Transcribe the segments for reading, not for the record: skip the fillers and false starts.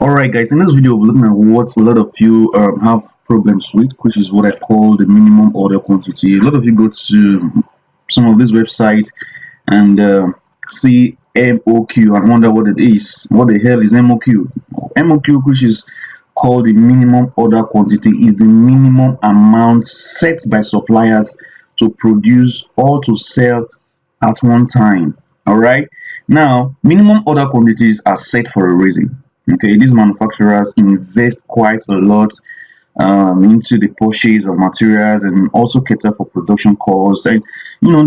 Alright guys, in this video we're looking at what a lot of you have problems with, which is what I call the minimum order quantity. A lot of you go to some of these websites and see MOQ and wonder what it is. What the hell is MOQ? MOQ, which is called the minimum order quantity, is the minimum amount set by suppliers to produce or to sell at one time. Alright, now minimum order quantities are set for a reason. Okay, these manufacturers invest quite a lot into the purchase of materials and also cater for production costs, and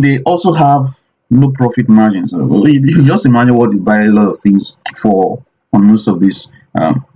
they also have low profit margins. So you just imagine what you buy a lot of things for on most of these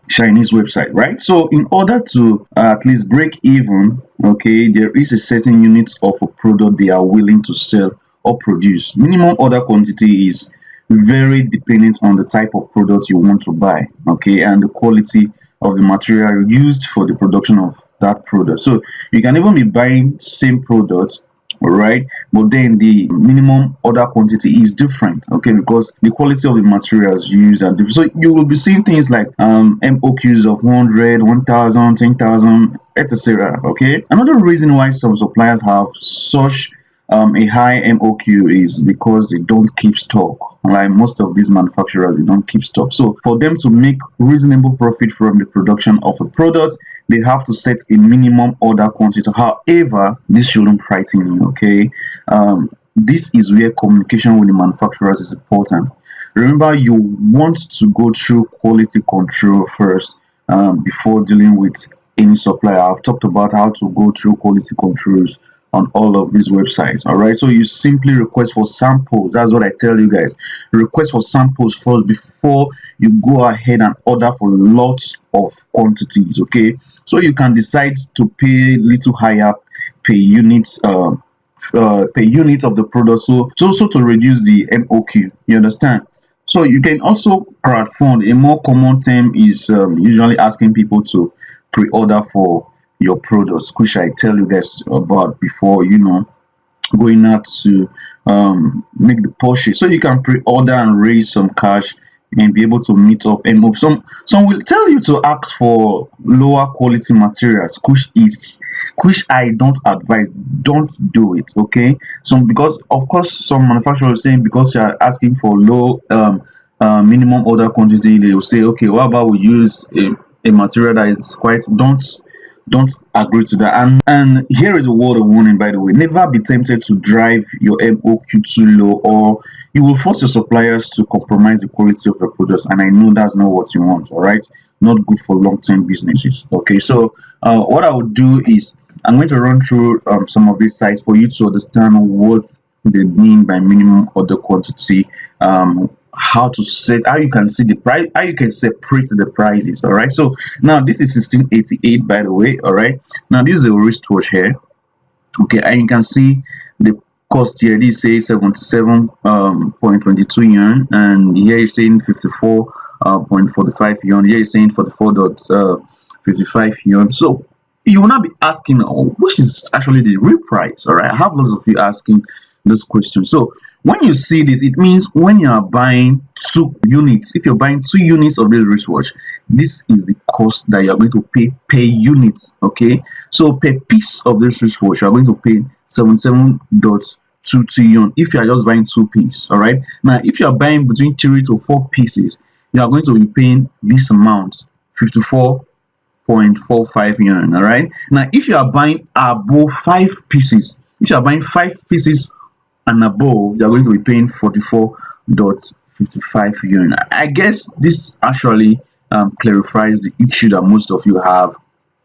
Chinese website, right? So in order to at least break even, okay, there is a certain unit of a product they are willing to sell or produce. Minimum order quantity is very dependent on the type of product you want to buy, okay, and the quality of the material used for the production of that product. So you can even be buying same product, all right, but then the minimum order quantity is different, okay, because the quality of the materials used are different. So you will be seeing things like MOQs of 100, 1000, 10,000, etc. Okay, another reason why some suppliers have such a high MOQ is because they don't keep stock. Like most of these manufacturers, they don't keep stock. So for them to make reasonable profit from the production of a product, they have to set a minimum order quantity. However, this shouldn't frighten you, okay? This is where communication with the manufacturers is important. Remember, you want to go through quality control first before dealing with any supplier. I've talked about how to go through quality controls on all of these websites. All right, so you simply request for samples. That's what I tell you guys. Request for samples first before you go ahead and order for lots of quantities. Okay, so you can decide to pay little higher per unit per unit of the product, so to reduce the MOQ. You understand? So you can also crowdfund. A more common term is usually asking people to pre-order for your products, which I tell you guys about before, going out to make the purchase. So you can pre-order and raise some cash and be able to meet up and move. Some will tell you to ask for lower quality materials, which I don't advise. Don't do it, okay? Because of course some manufacturers are saying, because you are asking for low minimum order quantity, they will say, okay, what about we use a material that is quite, don't agree to that. And here is a word of warning, by the way. Never be tempted to drive your MOQ too low, or you will force your suppliers to compromise the quality of your products, and I know that's not what you want. All right, not good for long-term businesses. Okay, so what I would do is I'm going to run through some of these sites for you to understand what they mean by minimum order quantity, how you can see the price, how you can separate the prices. All right, so now this is 1688, by the way. All right, now this is a wristwatch here, okay, and you can see the cost here. This says 77.22 yuan, and here you're saying 54.45 yuan. Here you're saying 44.55 yuan. So you will not be asking, which is actually the real price. All right, I have lots of you asking this question. So when you see this, it means when you are buying 2 units, if you're buying 2 units of this wristwatch, this is the cost that you're going to pay per unit. Okay, so per piece of this wristwatch, you're going to pay 77.22 yuan if you are just buying 2 pieces. All right, now if you are buying between 3 to 4 pieces, you are going to be paying this amount, 54.45 yuan. All right, now if you are buying above 5 pieces, if you are buying 5 pieces and above, you are going to be paying 44.55 yuan. I guess this actually clarifies the issue that most of you have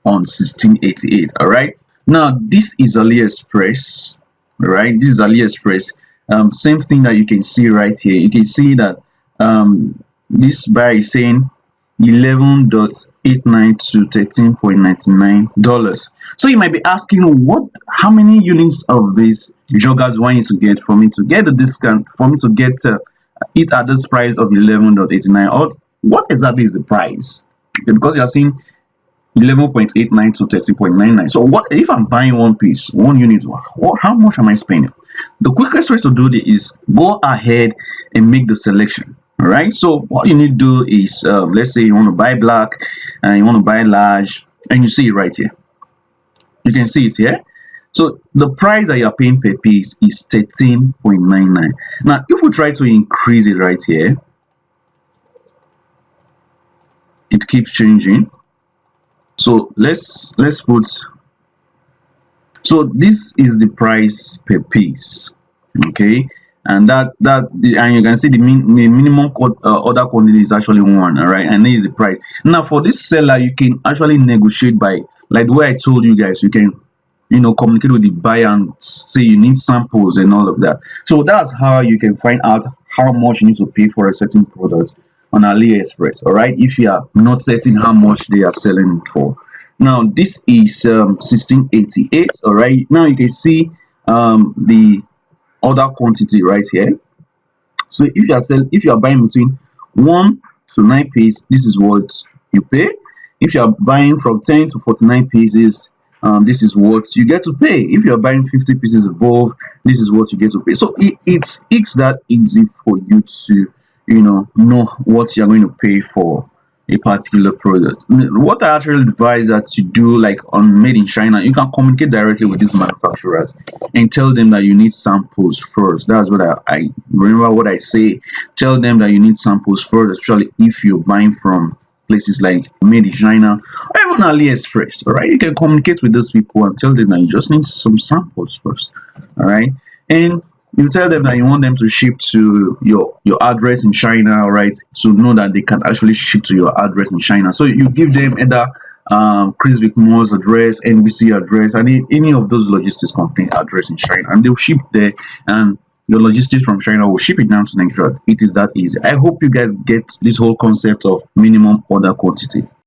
on 1688. All right, now this is AliExpress. All right, this is AliExpress. Same thing that you can see right here. You can see that this buyer is saying 11.89 to $13.99. So you might be asking, how many units of these joggers do I need to get for me to get the discount, for me to get it at this price of 11.89, or what exactly is the price? Okay, because you are seeing 11.89 to 13.99. So what if I'm buying 1 piece, 1 unit? How much am I spending? The quickest way to do this is go ahead and make the selection. All right, so what you need to do is, let's say you want to buy black and you want to buy large, and you see it right here. You can see it here. So the price that you're paying per piece is 13.99. Now, if we try to increase it right here, it keeps changing. So let's put, so this is the price per piece, okay, and and you can see the minimum order quantity is actually one. All right, and this is the price. Now for this seller, you can actually negotiate by, like the way I told you guys, you can, communicate with the buyer and say you need samples and all of that. So that's how you can find out how much you need to pay for a certain product on AliExpress. All right, if you are not certain how much they are selling it for. Now this is 1688. All right, now you can see the order quantity right here. So if you are buying between 1 to 9 pieces, this is what you pay. If you are buying from 10 to 49 pieces, this is what you get to pay. If you are buying 50 pieces above, this is what you get to pay. So it's that easy for you to, know what you're going to pay for a particular product. What I actually advise that you do, like on made in China, you can communicate directly with these manufacturers and tell them that you need samples first. That's what I remember what I say. Tell them that you need samples first, especially if you're buying from places like made in China or even AliExpress. All right, you can communicate with those people and tell them that you just need some samples first. All right, and you tell them that you want them to ship to your address in China, right? To know that they can actually ship to your address in China. So you give them either Chris Wickmore's address, NBC address, and any of those logistics company address in China, and they'll ship there, and your logistics from China will ship it down to Nigeria. It is that easy. I hope you guys get this whole concept of minimum order quantity.